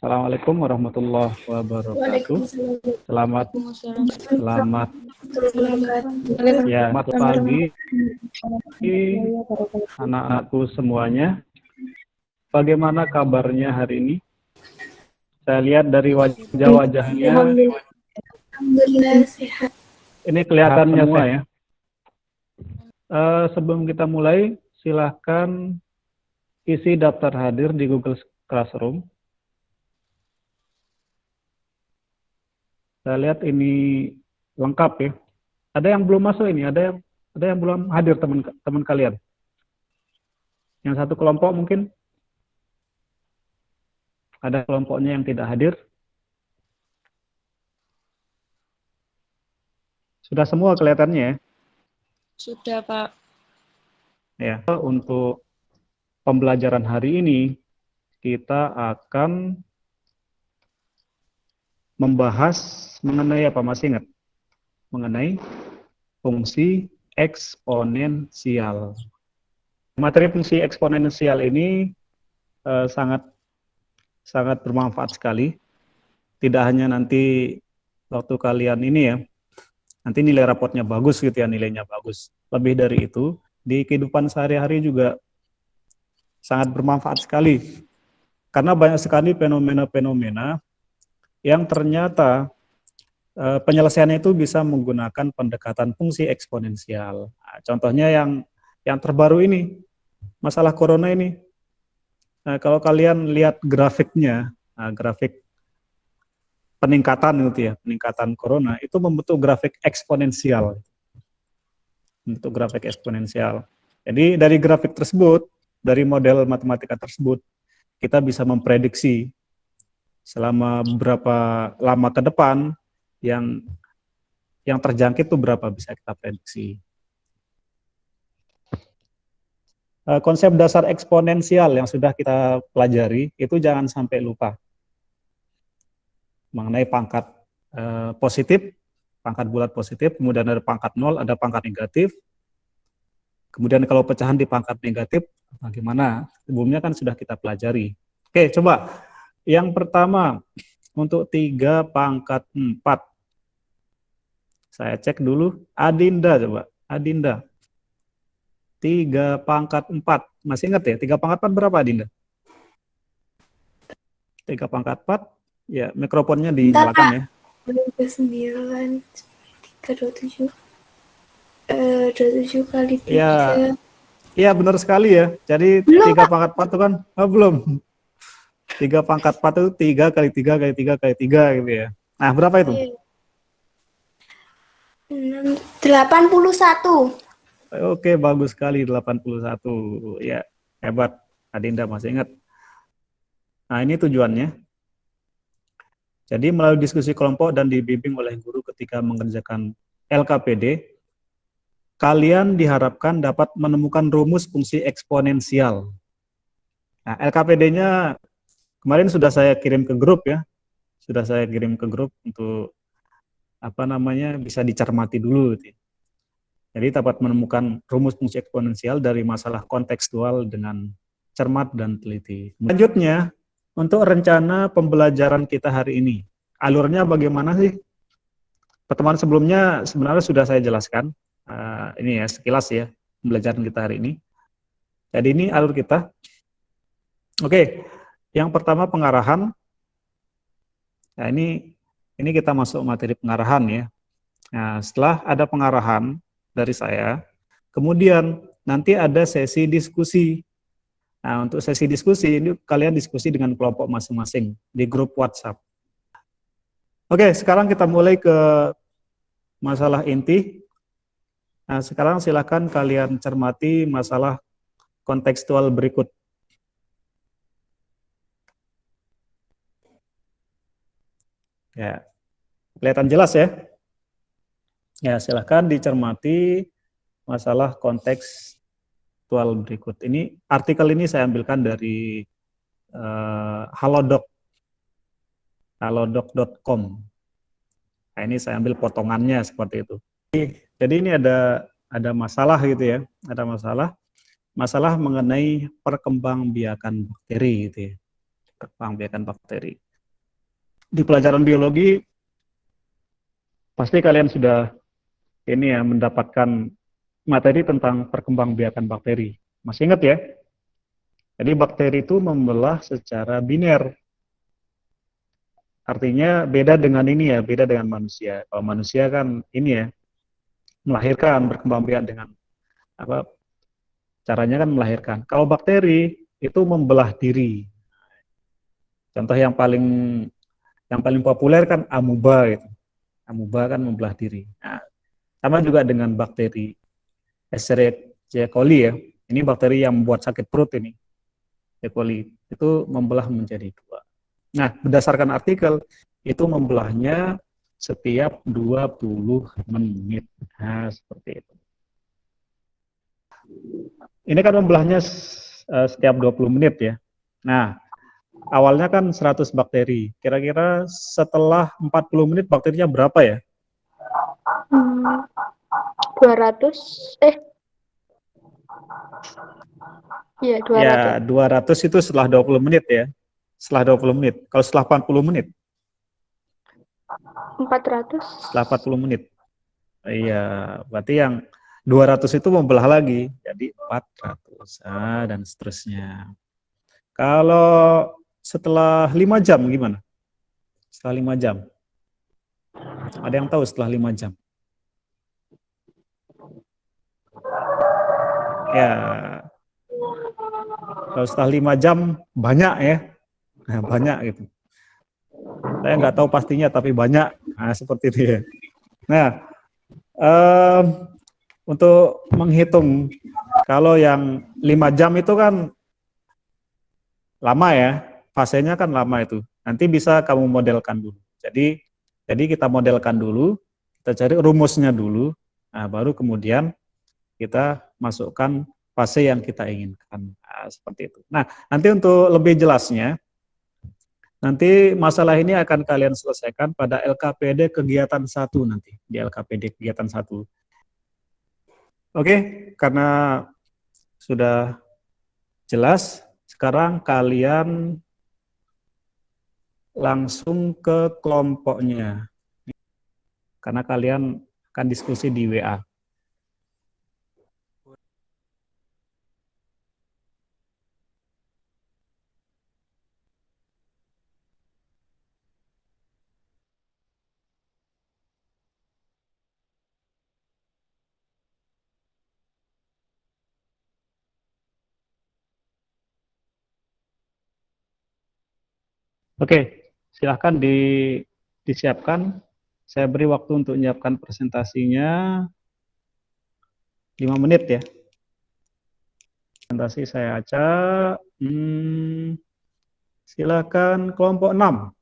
Assalamualaikum warahmatullahi wabarakatuh. Waalaikumsalam. Selamat selamat Waalaikumsalam. ya selamat pagi anak-anakku semuanya. Bagaimana kabarnya hari ini? Saya lihat dari wajah-wajahnya Alhamdulillah sehat. ini kelihatannya semua ya. Sebelum kita mulai, silahkan isi daftar hadir di Google Classroom. Saya lihat ini lengkap ya. Ada yang belum masuk ini, ada yang belum hadir teman-teman kalian. Yang satu kelompok mungkin ada kelompoknya yang tidak hadir. Sudah semua kelihatannya ya. Sudah, Pak. Ya, untuk pembelajaran hari ini kita akan membahas mengenai apa, masih ingat? Mengenai fungsi eksponensial. Materi fungsi eksponensial ini sangat bermanfaat sekali. Tidak hanya nanti waktu kalian ini ya, nanti nilai rapotnya bagus gitu ya, nilainya bagus. Lebih dari itu, di kehidupan sehari-hari juga sangat bermanfaat sekali. Karena banyak sekali fenomena-fenomena yang ternyata penyelesaiannya itu bisa menggunakan pendekatan fungsi eksponensial. Nah, contohnya yang terbaru ini, masalah corona ini. Nah, kalau kalian lihat grafiknya, grafik peningkatan gitu ya, peningkatan corona itu membentuk grafik eksponensial. Membentuk grafik eksponensial. Jadi dari grafik tersebut, dari model matematika tersebut, kita bisa memprediksi selama beberapa lama ke depan yang terjangkit itu berapa, bisa kita prediksi. Konsep dasar eksponensial yang sudah kita pelajari itu jangan sampai lupa. Mengenai pangkat positif, pangkat bulat positif, kemudian ada pangkat 0, ada pangkat negatif. Kemudian kalau pecahan di pangkat negatif, bagaimana? Sebelumnya kan sudah kita pelajari. Oke, coba. Yang pertama, untuk 3 pangkat 4. Saya cek dulu. Adinda, coba. Adinda. 3 pangkat 4. Masih ingat ya? 3 pangkat 4 berapa, Adinda? 3 pangkat 4. Ya, mikrofonnya dinyalakan ya. 9, 3, 27. 27 kali 3. Ya, iya benar sekali ya. Jadi Belum, 3 pangkat 4 itu kan, belum. 3 pangkat 4 itu 3 kali 3 kali 3 kali 3 gitu ya. Nah, berapa itu? 81. Oke, bagus sekali, 81. Ya, hebat. Adinda masih ingat. Nah, ini tujuannya. Jadi melalui diskusi kelompok dan dibimbing oleh guru ketika mengerjakan LKPD, kalian diharapkan dapat menemukan rumus fungsi eksponensial. Nah, LKPD-nya kemarin sudah saya kirim ke grup ya. Sudah saya kirim ke grup untuk bisa dicermati dulu gitu. Jadi dapat menemukan rumus fungsi eksponensial dari masalah kontekstual dengan cermat dan teliti. Selanjutnya, untuk rencana pembelajaran kita hari ini, alurnya bagaimana sih? Pertemuan sebelumnya sebenarnya sudah saya jelaskan. Ini ya sekilas ya pembelajaran kita hari ini. Jadi ini alur kita. Oke, yang pertama pengarahan. Nah, ini kita masuk materi pengarahan ya. Nah, setelah ada pengarahan dari saya, kemudian nanti ada sesi diskusi. Nah, untuk sesi diskusi ini kalian diskusi dengan kelompok masing-masing di grup WhatsApp. Oke, sekarang kita mulai ke masalah inti. Nah, sekarang silakan kalian cermati masalah kontekstual berikut. Ya, kelihatan jelas ya? Ya, silakan dicermati masalah kontekstual berikut. Ini artikel ini saya ambilkan dari halodoc.com. Nah, ini saya ambil potongannya seperti itu. Jadi ini ada masalah gitu ya, ada masalah mengenai perkembangbiakan bakteri gitu ya, perkembangbiakan bakteri. di pelajaran biologi pasti kalian sudah ini ya mendapatkan materi tentang perkembangbiakan bakteri. Masih ingat ya? Jadi bakteri itu membelah secara biner. Artinya beda dengan ini ya, beda dengan manusia. Kalau manusia kan ini ya, melahirkan, berkembangbiak dengan apa? Caranya kan melahirkan. Kalau bakteri itu membelah diri. Contoh yang paling populer kan amuba gitu. Amuba kan membelah diri. Nah, sama juga dengan bakteri Escherichia coli ya. Ini bakteri yang membuat sakit perut ini. E. coli itu membelah menjadi dua. Nah, berdasarkan artikel itu membelahnya setiap 20 menit. Nah, seperti itu. Ini kan membelahnya setiap 20 menit ya. Nah, awalnya kan 100 bakteri. Kira-kira setelah 40 menit bakterinya berapa ya? 200 Iya, 200. Ya, 200 itu setelah 20 menit ya. Setelah 20 menit. Kalau setelah 40 menit? 400. Setelah 40 menit. Iya, berarti yang 200 itu membelah lagi. Jadi 400. Dan seterusnya. Kalau setelah 5 jam gimana? Setelah 5 jam. Ada yang tahu setelah 5 jam? Ya, kalau setelah 5 jam banyak ya. Nah, banyak gitu. Saya nggak tahu pastinya tapi banyak. Nah, seperti itu ya. Nah, untuk menghitung kalau yang 5 jam itu kan lama ya. Fasenya kan lama itu. Nanti bisa kamu modelkan dulu. Jadi kita modelkan dulu, kita cari rumusnya dulu. Nah, baru kemudian kita masukkan fase yang kita inginkan. Nah, seperti itu. Nah, nanti untuk lebih jelasnya, nanti masalah ini akan kalian selesaikan pada LKPD kegiatan 1 nanti, di LKPD kegiatan 1. Oke, karena sudah jelas, sekarang kalian langsung ke kelompoknya. Karena kalian akan diskusi di WA. Oke, silahkan disiapkan. Saya beri waktu untuk menyiapkan presentasinya 5 menit ya. Presentasi saya acak. Silakan kelompok 6.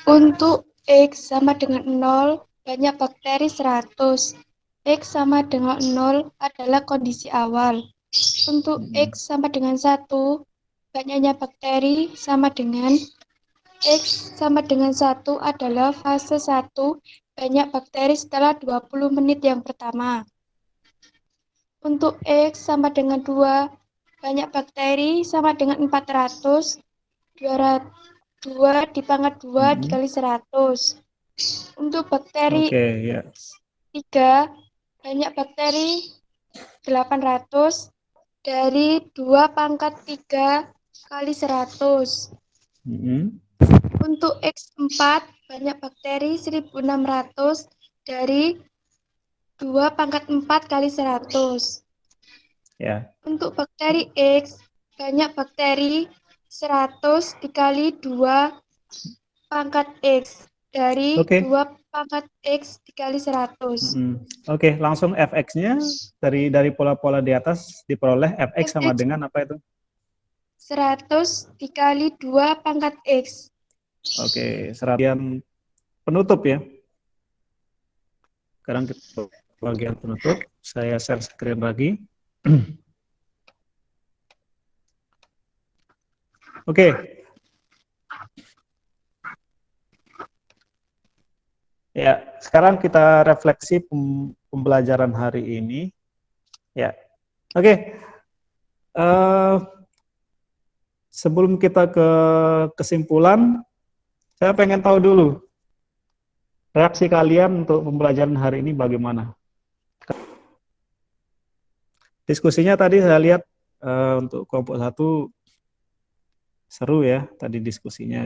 Untuk X sama dengan 0, banyak bakteri 100. X sama dengan 0 adalah kondisi awal. Untuk X sama dengan 1, banyaknya bakteri sama dengan X sama dengan 1 adalah fase 1, banyak bakteri setelah 20 menit yang pertama. Untuk X sama dengan 2, banyak bakteri sama dengan 400, 2 dipangkat 2 dikali 100. Untuk bakteri ya. 3, banyak bakteri 800 dari 2 pangkat 3 kali 100. Untuk X4, banyak bakteri 1600 dari 2 pangkat 4 kali 100. Ya. Untuk bakteri X, banyak bakteri 100 dikali 2 pangkat X dari 2 pangkat X dikali 100. Oke, langsung fx-nya dari pola-pola di atas diperoleh fx sama dengan apa itu? 100 dikali 2 pangkat X. Oke, bagian penutup ya. Sekarang kita bagian penutup. Saya share screen lagi. Oke. Ya, sekarang kita refleksi pembelajaran hari ini. Ya, oke. Sebelum kita ke kesimpulan, Saya pengen tahu dulu reaksi kalian untuk pembelajaran hari ini bagaimana? Diskusinya tadi saya lihat untuk kelompok 1 seru ya, tadi diskusinya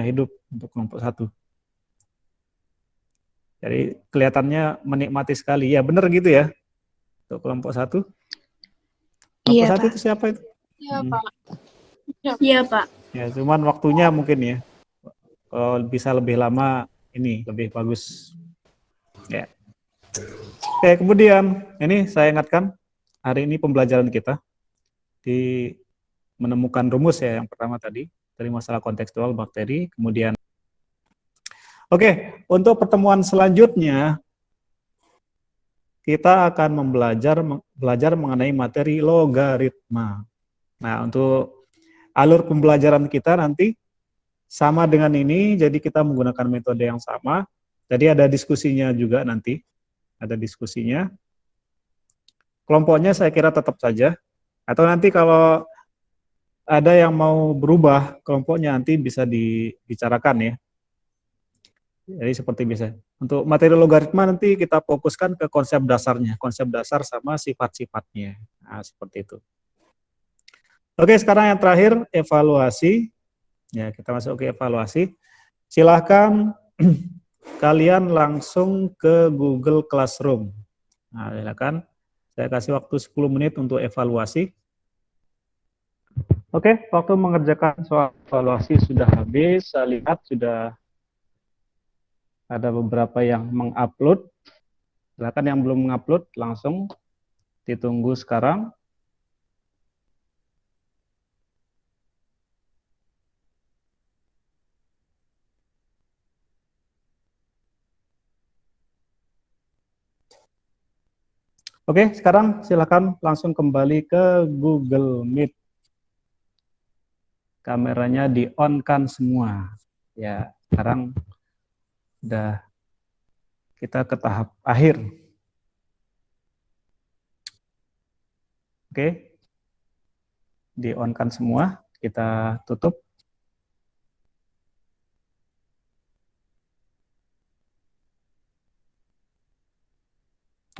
hidup untuk kelompok 1. Jadi kelihatannya menikmati sekali. Ya benar gitu ya, untuk kelompok 1. Kelompok Iya, 1 Pak. itu siapa itu? Iya, Pak. Iya, Pak. Ya, cuman waktunya mungkin ya, kalau bisa lebih lama ini lebih bagus. Ya. Oke, kemudian ini saya ingatkan hari ini pembelajaran kita di menemukan rumus ya, yang pertama tadi dari masalah kontekstual bakteri. Kemudian oke, untuk pertemuan selanjutnya kita akan belajar mengenai materi logaritma. Nah, untuk alur pembelajaran kita nanti sama dengan ini, jadi kita menggunakan metode yang sama. Jadi ada diskusinya juga nanti, ada diskusinya. Kelompoknya saya kira tetap saja, atau nanti kalau ada yang mau berubah kelompoknya nanti bisa dibicarakan ya. Jadi seperti biasa. Untuk materi logaritma nanti kita fokuskan ke konsep dasarnya, konsep dasar sama sifat-sifatnya. Nah, seperti itu. Oke, sekarang yang terakhir evaluasi. Ya, kita masuk ke evaluasi. Silahkan kalian langsung ke Google Classroom. Nah, silakan. Saya kasih waktu 10 menit untuk evaluasi. Oke, waktu mengerjakan soal evaluasi sudah habis. Saya lihat sudah ada beberapa yang mengupload. Silakan yang belum mengupload langsung ditunggu sekarang. Oke, sekarang silakan langsung kembali ke Google Meet. Kameranya di-on-kan semua. Ya, sekarang udah kita ke tahap akhir. Oke, di-on-kan semua, kita tutup.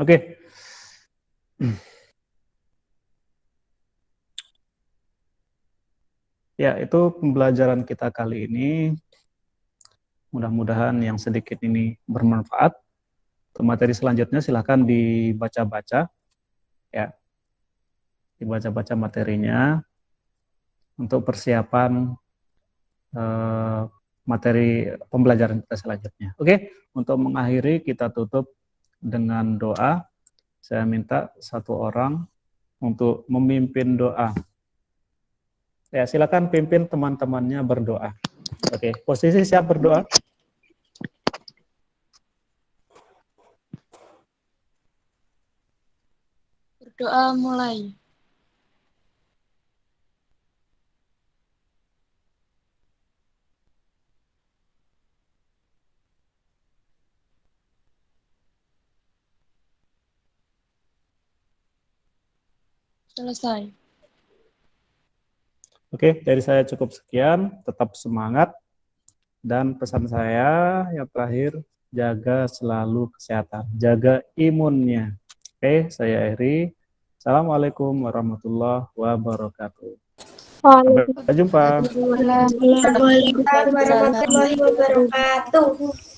Oke. Ya, itu pembelajaran kita kali ini. Mudah-mudahan yang sedikit ini bermanfaat. Untuk materi selanjutnya silahkan dibaca-baca. Ya, dibaca-baca materinya untuk persiapan materi pembelajaran kita selanjutnya. Oke, untuk mengakhiri kita tutup dengan doa. Saya minta satu orang untuk memimpin doa. Ya, silakan pimpin teman-temannya berdoa. Oke, posisi siap berdoa? Berdoa mulai. Selesai. Oke, dari saya cukup sekian. Tetap semangat. Dan pesan saya yang terakhir, jaga selalu kesehatan. Jaga imunnya. Oke, saya akhiri. Assalamualaikum warahmatullahi wabarakatuh. Sampai jumpa. Waalaikumsalam warahmatullahi wabarakatuh.